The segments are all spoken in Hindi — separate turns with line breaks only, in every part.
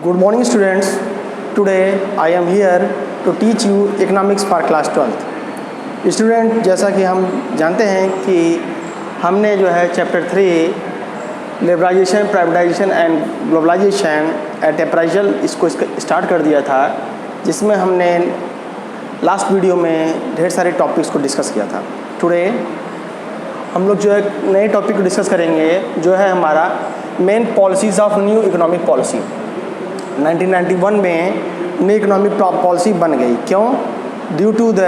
Good morning students. Today I am here to teach you economics for class 12th. Student, जैसा कि हम जानते हैं कि हमने जो है chapter 3 liberalisation, privatisation and globalisation at appraisal इसको स्टार्ट कर दिया था, जिसमें हमने लास्ट वीडियो में ढेर सारे टॉपिक्स को डिस्कस किया था। टुडे हम लोग जो है नए टॉपिक को डिस्कस करेंगे, जो है हमारा main policies of new economic policy. 1991 में न्यू इकोनॉमिक पॉलिसी बन गई। क्यों? Due to the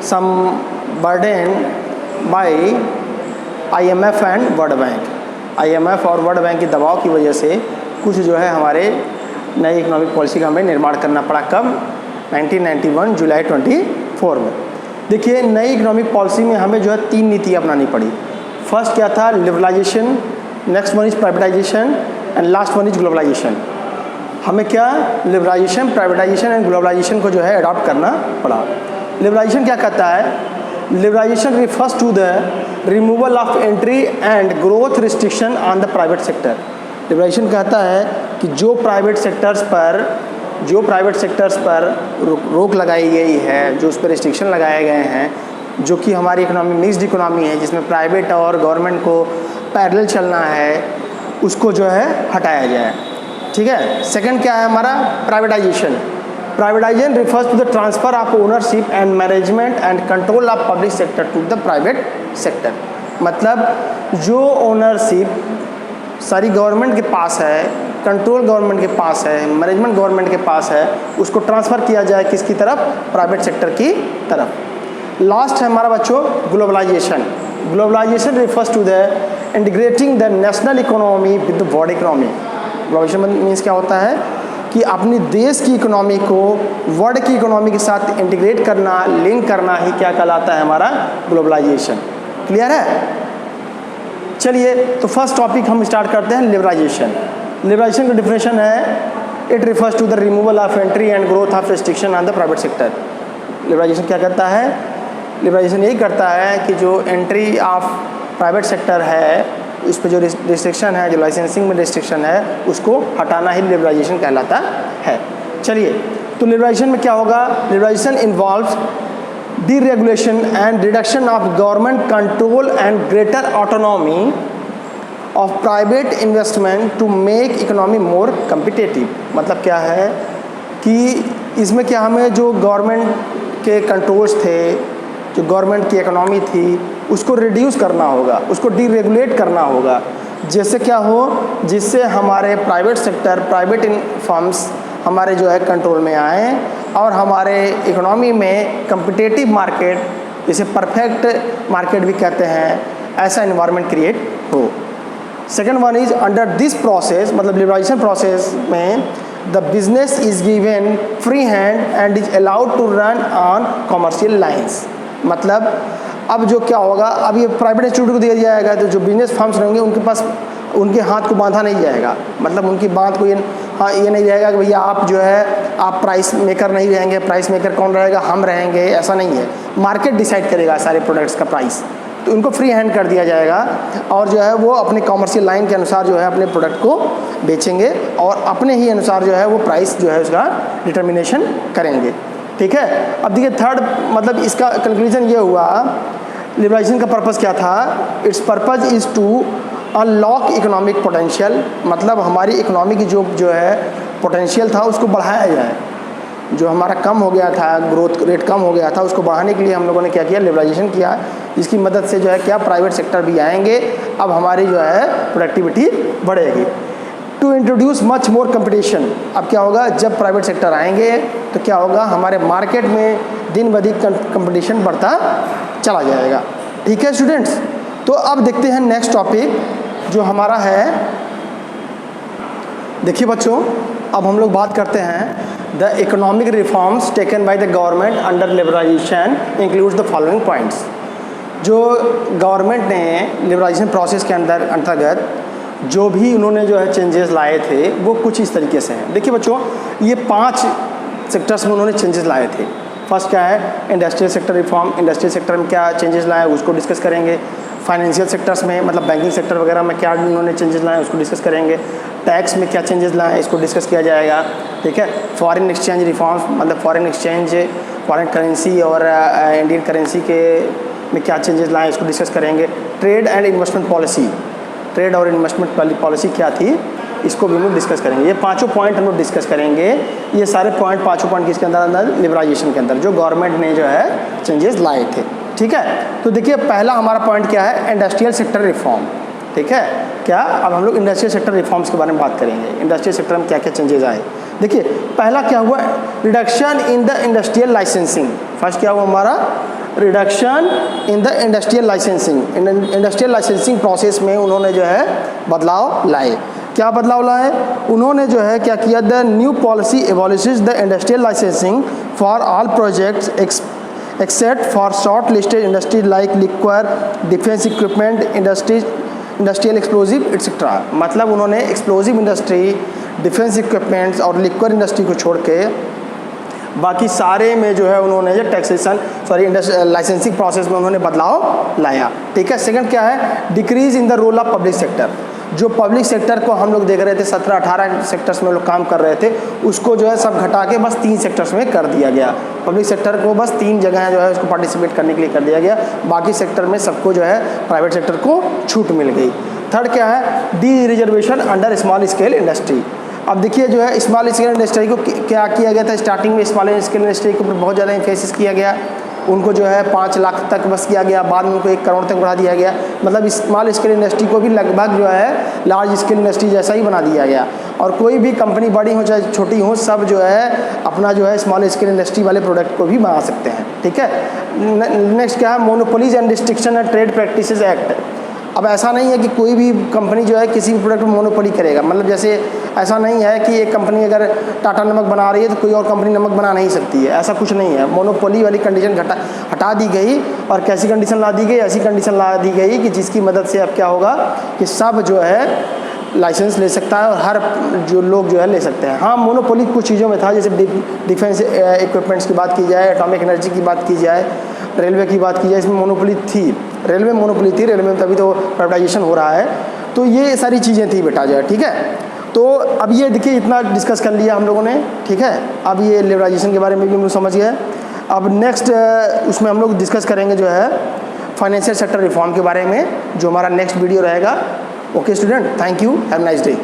some burden by IMF and world bank. IMF और वर्ल्ड बैंक के दबाव की वजह से कुछ जो है हमारे नई इकोनॉमिक पॉलिसी का हमें निर्माण करना पड़ा। कब? 1991 जुलाई 24 में। देखिए, नई इकोनॉमिक पॉलिसी में हमें जो है 3 नीति अपनानी पड़ी। फर्स्ट क्या था? Liberalisation, next one is privatisation and last one is globalisation. हमें क्या लिबरलाइजेशन, प्राइवेटाइजेशन एंड ग्लोबलाइजेशन को जो है अडॉप्ट करना पड़ा। लिबरलाइजेशन क्या कहता है? Liberalisation refers to the removal of entry and growth restriction on the private sector. Liberalisation कहता है कि जो प्राइवेट सेक्टर्स पर रोक लगाई गई है, जो उस पर रिस्ट्रिक्शन लगाए गए हैं, जो कि हमारी इकोनॉमी मिक्स्ड इकोनॉमी है, जिसमें प्राइवेट और गवर्नमेंट को पैरेलल चलना है, उसको जो है हटाया जाए। ठीक है। सेकंड क्या है हमारा? Privatisation. Privatisation refers to the transfer of ownership and management and control of public sector to the private sector. मतलब जो ओनरशिप सारी गवर्नमेंट के पास है, कंट्रोल गवर्नमेंट के पास है, मैनेजमेंट गवर्नमेंट के पास है, उसको ट्रांसफ़र किया जाए किसकी तरफ? प्राइवेट सेक्टर की तरफ। लास्ट है हमारा बच्चों globalisation. Globalisation refers to the integrating the national economy with the world economy. Globalisation means क्या होता है कि अपनी देश की इकोनॉमी को वर्ल्ड की इकोनॉमी के साथ इंटीग्रेट करना, लिंक करना ही क्या कहलाता है? हमारा ग्लोबलाइजेशन। क्लियर है? चलिए, तो फर्स्ट टॉपिक हम स्टार्ट करते हैं, लिबरलाइजेशन। लिबरलाइजेशन का डिफिनेशन है, it refers to the removal of entry and growth of restriction on the private sector. Liberalisation क्या करता है? लिबरलाइजेशन यही करता है कि जो एंट्री ऑफ प्राइवेट सेक्टर है, उस पर जो रिस्ट्रिक्शन है, जो लाइसेंसिंग में रिस्ट्रिक्शन है, उसको हटाना ही लिबरलाइजेशन कहलाता है। चलिए, तो लिबरलाइजेशन में क्या होगा? Liberalisation involves deregulation and reduction of government control and greater autonomy of private investment to make economy more competitive. मतलब क्या है कि इसमें क्या हमें जो गवर्नमेंट के कंट्रोल्स थे, जो गवर्नमेंट की इकोनॉमी थी, उसको रिड्यूस करना होगा, उसको डीरेगुलेट करना होगा। जिससे क्या हो? जिससे हमारे प्राइवेट सेक्टर, प्राइवेट फर्म्स हमारे जो है कंट्रोल में आए और हमारे इकोनॉमी में कम्पिटिटिव मार्केट, जिसे परफेक्ट मार्केट भी कहते हैं, ऐसा इन्वायरमेंट क्रिएट हो। Second one is under this process, मतलब लिबरलाइजेशन प्रोसेस में the business is given free hand and is allowed to run on commercial lines. मतलब अब जो क्या होगा, अब ये प्राइवेट इंस्टीट्यूट को दिया जाएगा, तो जो बिजनेस फर्म्स रहेंगे उनके पास उनके हाथ को बांधा नहीं जाएगा। मतलब उनकी बात को ये नहीं रहेगा कि भैया आप जो है आप प्राइस मेकर नहीं रहेंगे। प्राइस मेकर कौन रहेगा? हम रहेंगे। ऐसा नहीं है, मार्केट डिसाइड करेगा सारे प्रोडक्ट्स का प्राइस। तो उनको फ्री हैंड कर दिया जाएगा और जो है वो अपने कॉमर्शियल लाइन के अनुसार जो है अपने प्रोडक्ट को बेचेंगे और अपने ही अनुसार जो है वो प्राइस जो है उसका डिटर्मिनेशन करेंगे। ठीक है। अब देखिए, थर्ड मतलब इसका कंक्लूजन ये हुआ, लिबरलाइजेशन का पर्पज़ क्या था? Its purpose is to unlock economic potential. मतलब हमारी इकोनॉमी की जो है पोटेंशियल था, उसको बढ़ाया जाए। जो हमारा कम हो गया था, ग्रोथ रेट कम हो गया था, उसको बढ़ाने के लिए हम लोगों ने क्या किया? लिबरलाइजेशन किया, जिसकी मदद से जो है क्या प्राइवेट सेक्टर भी आएंगे। अब हमारी जो है प्रोडक्टिविटी बढ़ेगी। To introduce much more competition. अब क्या होगा? जब प्राइवेट सेक्टर आएंगे तो क्या होगा? हमारे मार्केट में दिन ब दिन कंपटीशन बढ़ता चला जाएगा। ठीक है स्टूडेंट्स, तो अब देखते हैं नेक्स्ट टॉपिक जो हमारा है। देखिए बच्चों, अब हम लोग बात करते हैं the economic reforms taken by the government under liberalisation includes the following points. जो गवर्नमेंट ने लिबरलाइजेशन प्रोसेस के अंतर्गत जो भी उन्होंने जो है चेंजेस लाए थे, वो कुछ इस तरीके से हैं। देखिए बच्चों, ये 5 सेक्टर्स में उन्होंने चेंजेस लाए थे। फर्स्ट क्या है? Industrial sector reform. Industrial sector में क्या चेंजेस लाए उसको डिस्कस करेंगे। फाइनेंशियल सेक्टर्स में मतलब बैंकिंग सेक्टर वगैरह में क्या उन्होंने चेंजेस लाए उसको डिस्कस करेंगे। टैक्स में क्या चेंजेस लाए इसको डिस्कस किया जाएगा, ठीक है। फॉरेन एक्सचेंज रिफॉर्म्स मतलब फॉरेन एक्सचेंज, फॉरेन करेंसी और इंडियन करेंसी के में क्या चेंजेस लाए इसको डिस्कस करेंगे। Trade and investment policy, trade और इन्वेस्टमेंट पॉलिसी क्या थी इसको भी हम लोग डिस्कस करेंगे। ये पांचों पॉइंट हम लोग डिस्कस करेंगे। ये सारे पॉइंट पांचों पॉइंट किसके अंदर लिबरलाइजेशन के अंदर जो गवर्नमेंट ने जो है चेंजेस लाए थे, ठीक है। तो देखिए पहला हमारा पॉइंट क्या है, इंडस्ट्रियल सेक्टर रिफॉर्म, ठीक है। क्या अब हम लोग इंडस्ट्रियल सेक्टर रिफॉर्म्स के बारे में बात करेंगे, इंडस्ट्रियल सेक्टर में क्या क्या चेंजेस आए। देखिए पहला क्या हुआ, reduction in the industrial licensing. First क्या हुआ हमारा, reduction in the industrial licensing. Industrial licensing process में उन्होंने जो है बदलाव लाए। क्या बदलाव लाए उन्होंने जो है क्या किया, the new policy abolishes the industrial licensing for all projects except for short listed industry like liquor, defence equipment industries, industrial explosive etcetera. मतलब उन्होंने एक्सप्लोजिव इंडस्ट्री, डिफेंस इक्विपमेंट्स और लिक्वर इंडस्ट्री को छोड़ के बाकी सारे में जो है उन्होंने जो टैक्सेशन लाइसेंसिंग प्रोसेस में उन्होंने बदलाव लाया, ठीक है। सेकंड क्या है, decrease in the role of public sector. जो पब्लिक सेक्टर को हम लोग देख रहे थे 17-18 सेक्टर्स में लोग काम कर रहे थे, उसको जो है सब घटा के बस 3 सेक्टर्स में कर दिया गया। पब्लिक सेक्टर को बस 3 जगह जो है उसको पार्टिसिपेट करने के लिए कर दिया गया, बाकी सेक्टर में सबको जो है प्राइवेट सेक्टर को छूट मिल गई। थर्ड क्या है, D reservation under small scale industry. अब देखिए जो है स्मॉल स्केल इंडस्ट्री को क्या किया गया था, स्टार्टिंग में स्मॉल स्केल इंडस्ट्री के ऊपर बहुत ज़्यादा इंफेसिस किया गया, उनको जो है 5 लाख तक बस किया गया, बाद में उनको 1 करोड़ तक बढ़ा दिया गया। मतलब स्मॉल स्केल इंडस्ट्री को भी लगभग जो है लार्ज स्केल इंडस्ट्री जैसा ही बना दिया गया। और कोई भी कंपनी बड़ी हो चाहे छोटी हो, सब जो है अपना जो है स्मॉल स्केल इंडस्ट्री वाले प्रोडक्ट को भी बना सकते हैं, ठीक है। नेक्स्ट क्या है, monopolies and restriction and trade practices act. अब ऐसा नहीं है कि कोई भी कंपनी जो है किसी भी प्रोडक्ट में मोनोपोली करेगा। मतलब जैसे ऐसा नहीं है कि एक कंपनी अगर टाटा नमक बना रही है तो कोई और कंपनी नमक बना नहीं सकती है, ऐसा कुछ नहीं है। मोनोपोली वाली कंडीशन हटा दी गई और कैसी कंडीशन ला दी गई, ऐसी कंडीशन ला दी गई कि जिसकी मदद से अब क्या होगा कि सब जो है लाइसेंस ले सकता है और हर जो लोग जो है ले सकते हैं। हाँ, मोनोपोली कुछ चीज़ों में था, जैसे डिफेंस इक्विपमेंट्स की बात की जाए, एटॉमिक एनर्जी की बात की जाए, रेलवे की बात की जाए, इसमें मोनोपोली थी। रेलवे में मोनोपोली थी, रेलवे में तभी तो प्राइवेटाइजेशन हो रहा है। तो ये सारी चीज़ें थी बेटा जो है, ठीक है। तो अब ये देखिए इतना डिस्कस कर लिया हम लोगों ने, ठीक है। अब ये लिबरलाइजेशन के बारे में भी हम लोग समझ गए। अब नेक्स्ट उसमें हम लोग डिस्कस करेंगे जो है फाइनेंशियल सेक्टर रिफॉर्म के बारे में, जो हमारा नेक्स्ट वीडियो रहेगा। Okay student, thank you, have a nice day.